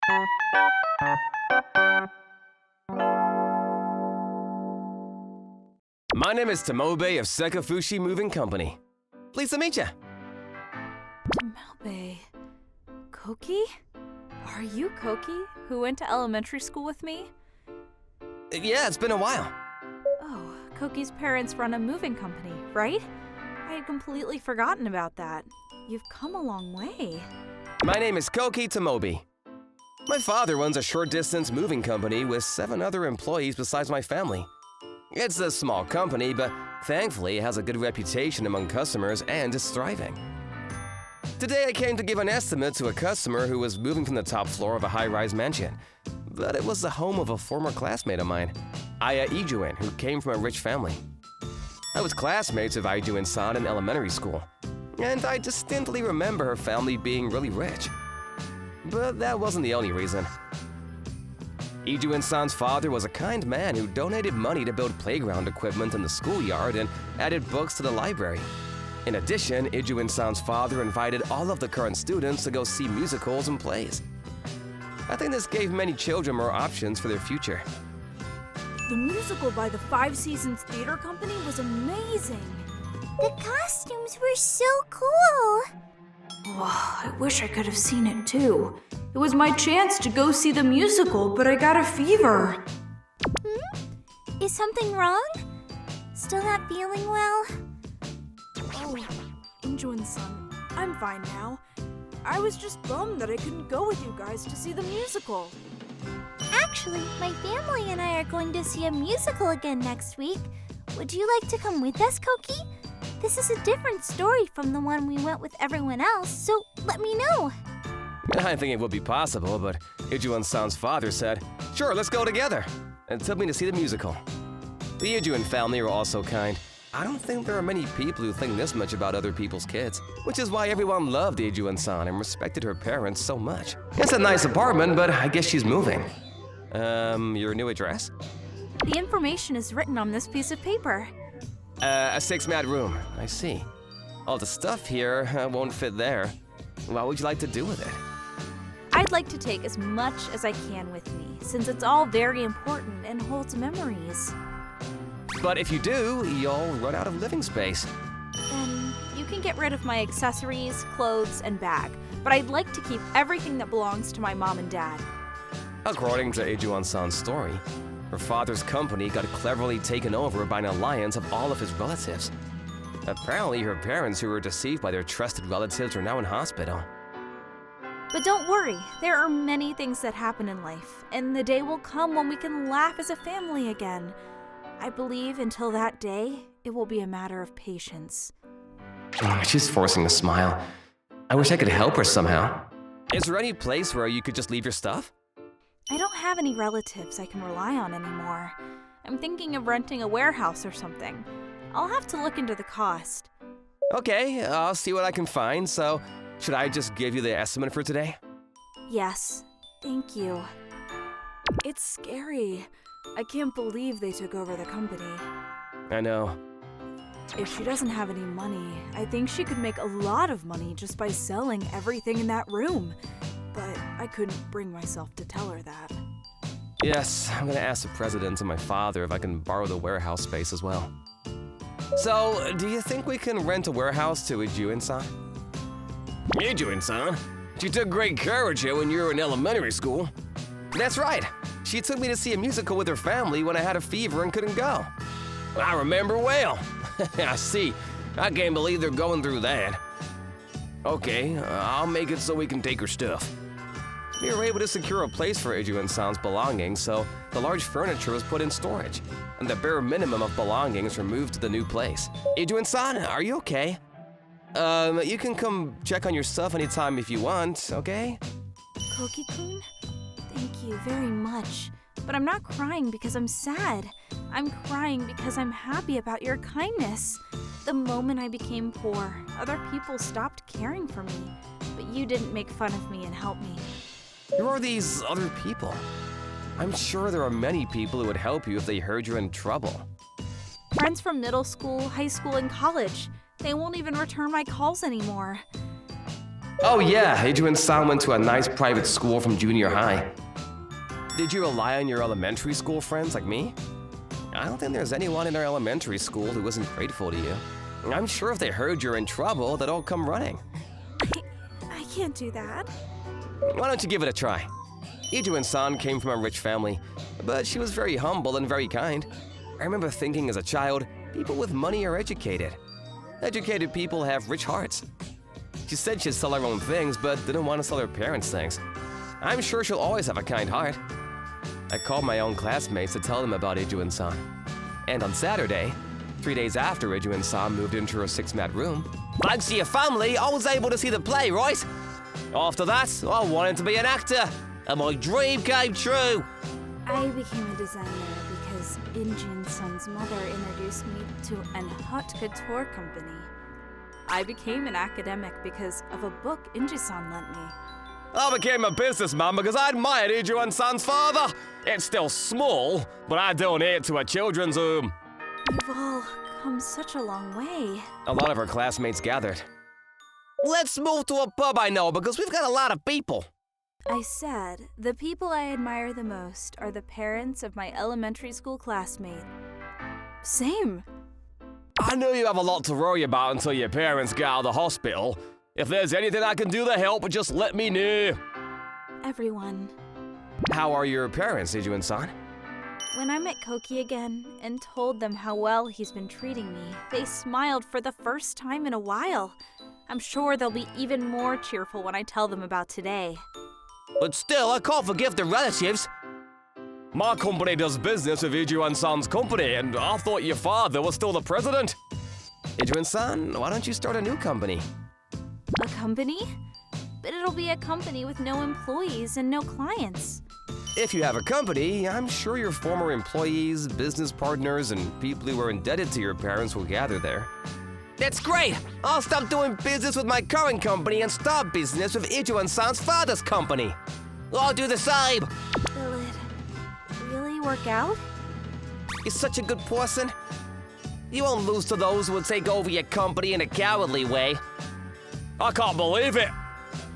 My name is Tomobe of Sekai No Fushigi Moving Company. Pleased to meet you. Tomobe. Koki? Are you Koki, who went to elementary school with me? Yeah, it's been a while. Oh, Koki's parents run a moving company, right? I had completely forgotten about that. You've come a long way. My name is Koki Tomobe. My father runs a short-distance moving company with 7 other employees besides my family. It's a small company, but thankfully it has a good reputation among customers and is thriving. Today I came to give an estimate to a customer who was moving from the top floor of a high-rise mansion. But it was the home of a former classmate of mine, Aya Ijuin, who came from a rich family. I was classmates of Ijuin-san in elementary school, and I distinctly remember her family being really rich. But that wasn't the only reason. Ijuin-san's father was a kind man who donated money to build playground equipment in the schoolyard and added books to the library. In addition, Ijuin-san's father invited all of the current students to go see musicals and plays. I think this gave many children more options for their future. The musical by the Five Seasons Theater Company was amazing. The costumes were so cool. Oh, I wish I could have seen it too. It was my chance to go see the musical, but I got a fever. Is something wrong? Still not feeling well? Oh, Injuin-san, I'm fine now. I was just bummed that I couldn't go with you guys to see the musical. Actually, my family and I are going to see a musical again next week. Would you like to come with us, Koki? This is a different story from the one we went with everyone else, so let me know. I think it would be possible, but Ijuin-san's father said, "Sure, let's go together," and took me to see the musical. The Ijuin family are also kind. I don't think there are many people who think this much about other people's kids, which is why everyone loved Ijuin-san and respected her parents so much. It's a nice apartment, but I guess she's moving. Your new address? The information is written on this piece of paper. A 6-mat room, I see. All the stuff here won't fit there. What would you like to do with it? I'd like to take as much as I can with me, since it's all very important and holds memories. But if you do, you'll run out of living space. Then you can get rid of my accessories, clothes, and bag, but I'd like to keep everything that belongs to my mom and dad. According to Ijuin-san's story, her father's company got cleverly taken over by an alliance of all of his relatives. Apparently, her parents, who were deceived by their trusted relatives, are now in hospital. But don't worry, there are many things that happen in life, and the day will come when we can laugh as a family again. I believe until that day, it will be a matter of patience. She's forcing a smile. I wish I could help her somehow. Is there any place where you could just leave your stuff? I don't have any relatives I can rely on anymore. I'm thinking of renting a warehouse or something. I'll have to look into the cost. Okay, I'll see what I can find, so should I just give you the estimate for today? Yes, thank you. It's scary. I can't believe they took over the company. I know. If she doesn't have any money, I think she could make a lot of money just by selling everything in that room. But I couldn't bring myself to tell her that. Yes, I'm gonna ask the president and my father if I can borrow the warehouse space as well. So, do you think we can rent a warehouse to Ijuin-san? Ijuin-san? She took great care of you when you were in elementary school. That's right. She took me to see a musical with her family when I had a fever and couldn't go. I remember well. I see. I can't believe they're going through that. Okay, I'll make it so we can take her stuff. We were able to secure a place for Ijuin-san's belongings, so the large furniture was put in storage, and the bare minimum of belongings were moved to the new place. Ijuin-san, are you okay? You can come check on your stuff anytime if you want, okay? Koki-kun, thank you very much. But I'm not crying because I'm sad. I'm crying because I'm happy about your kindness. The moment I became poor, other people stopped caring for me, but you didn't make fun of me and help me. Who are these other people? I'm sure there are many people who would help you if they heard you're in trouble. Friends from middle school, high school, and college. They won't even return my calls anymore. Oh yeah, Adrian-san went to a nice private school from junior high. Did you rely on your elementary school friends like me? I don't think there's anyone in our elementary school who wasn't grateful to you. I'm sure if they heard you're in trouble, they'd all come running. I can't do that. Why don't you give it a try? Adrian-san came from a rich family, but she was very humble and very kind. I remember thinking as a child, people with money are educated. Educated people have rich hearts. She said she'd sell her own things, but didn't want to sell her parents' things. I'm sure she'll always have a kind heart. I called my own classmates to tell them about Adrian-san. And on Saturday, 3 days after Adrian-san moved into her 6-mat room, thanks to your family, I was able to see the play, right? After that, I wanted to be an actor, and my dream came true. I became a designer because Injin-san's mother introduced me to an haute couture company. I became an academic because of a book Inji-san lent me. I became a businessman because I admired Adrian-san's father. It's still small, but I donate to a children's home. You've all come such a long way. A lot of our classmates gathered. Let's move to a pub I know because we've got a lot of people. I said, the people I admire the most are the parents of my elementary school classmate. Same. I know you have a lot to worry about until your parents get out of the hospital. If there's anything I can do to help, just let me know. Everyone. How are your parents, Adrian-san? When I met Koki again and told them how well he's been treating me, they smiled for the first time in a while. I'm sure they'll be even more cheerful when I tell them about today. But still, I can't forgive the relatives. My company does business with Adrian-san's company, and I thought your father was still the president. Adrian-san, why don't you start a new company? A company? But it'll be a company with no employees and no clients. If you have a company, I'm sure your former employees, business partners, and people who are indebted to your parents will gather there. That's great! I'll stop doing business with my current company and start business with Adrian-san's father's company. I'll do the same! Will it really work out? You're such a good person. You won't lose to those who will take over your company in a cowardly way. I can't believe it!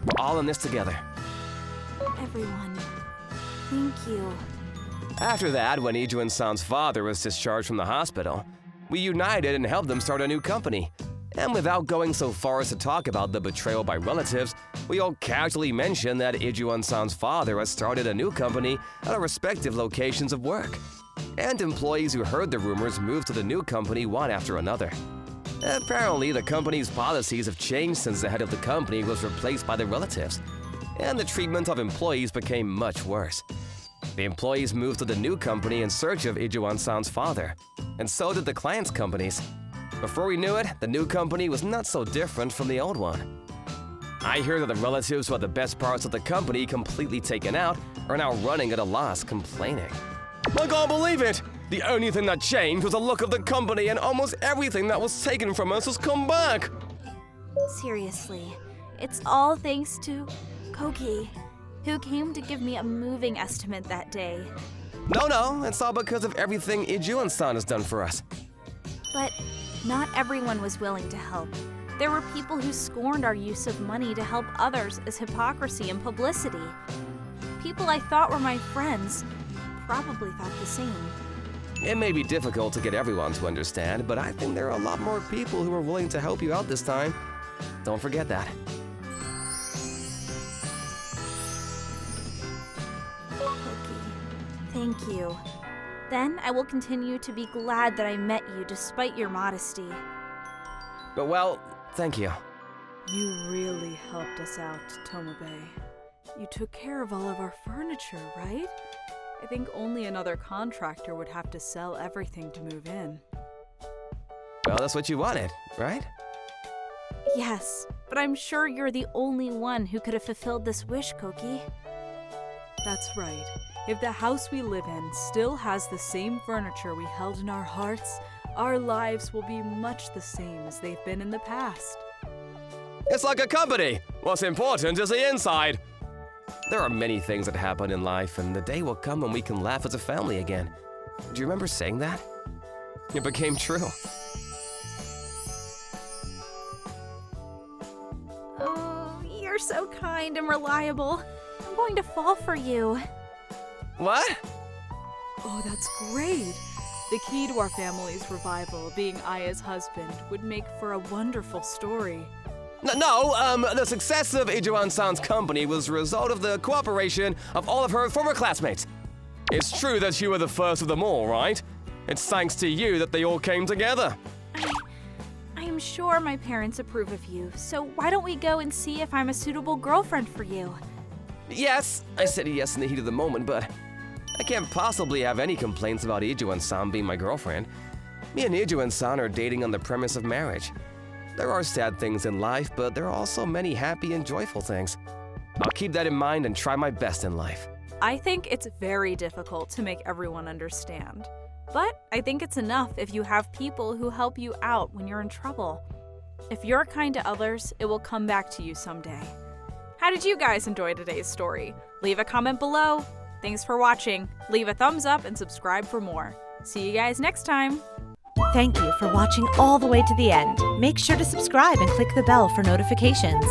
We're all in this together. Everyone, thank you. After that, when Adrian-san's father was discharged from the hospital, we united and helped them start a new company. And without going so far as to talk about the betrayal by relatives, we all casually mentioned that Adrian-san's father has started a new company at our respective locations of work. And employees who heard the rumors moved to the new company one after another. Apparently, the company's policies have changed since the head of the company was replaced by the relatives, and the treatment of employees became much worse. The employees moved to the new company in search of Adrian-san's father, and so did the clients' companies. Before we knew it, the new company was not so different from the old one. I hear that the relatives who had the best parts of the company completely taken out are now running at a loss, complaining. I can't believe it! The only thing that changed was the look of the company, and almost everything that was taken from us has come back! Seriously, it's all thanks to Koki, who came to give me a moving estimate that day. No, it's all because of everything Adrian-san has done for us. But not everyone was willing to help. There were people who scorned our use of money to help others as hypocrisy and publicity. People I thought were my friends probably thought the same. It may be difficult to get everyone to understand, but I think there are a lot more people who are willing to help you out this time. Don't forget that. Koki, thank you. Then I will continue to be glad that I met you despite your modesty. But well, thank you. You really helped us out, Tomobe. You took care of all of our furniture, right? I think only another contractor would have to sell everything to move in. Well, that's what you wanted, right? Yes, but I'm sure you're the only one who could have fulfilled this wish, Koki. That's right. If the house we live in still has the same furniture we held in our hearts, our lives will be much the same as they've been in the past. It's like a company. What's important is the inside. There are many things that happen in life, and the day will come when we can laugh as a family again. Do you remember saying that? It became true. Oh, you're kind and reliable. I'm going to fall for you. What? Oh, that's great. The key to our family's revival, being Aya's husband, would make for a wonderful story. The success of Ijuan-san's company was a result of the cooperation of all of her former classmates. It's true that you were the first of them all, right? It's thanks to you that they all came together. I am sure my parents approve of you, so why don't we go and see if I'm a suitable girlfriend for you? Yes, I said yes in the heat of the moment, but I can't possibly have any complaints about Ijuan-san being my girlfriend. Me and Ijuan-san are dating on the premise of marriage. There are sad things in life, but there are also many happy and joyful things. I'll keep that in mind and try my best in life. I think it's very difficult to make everyone understand. But I think it's enough if you have people who help you out when you're in trouble. If you're kind to others, it will come back to you someday. How did you guys enjoy today's story? Leave a comment below. Thanks for watching. Leave a thumbs up and subscribe for more. See you guys next time. Thank you for watching all the way to the end. Make sure to subscribe and click the bell for notifications.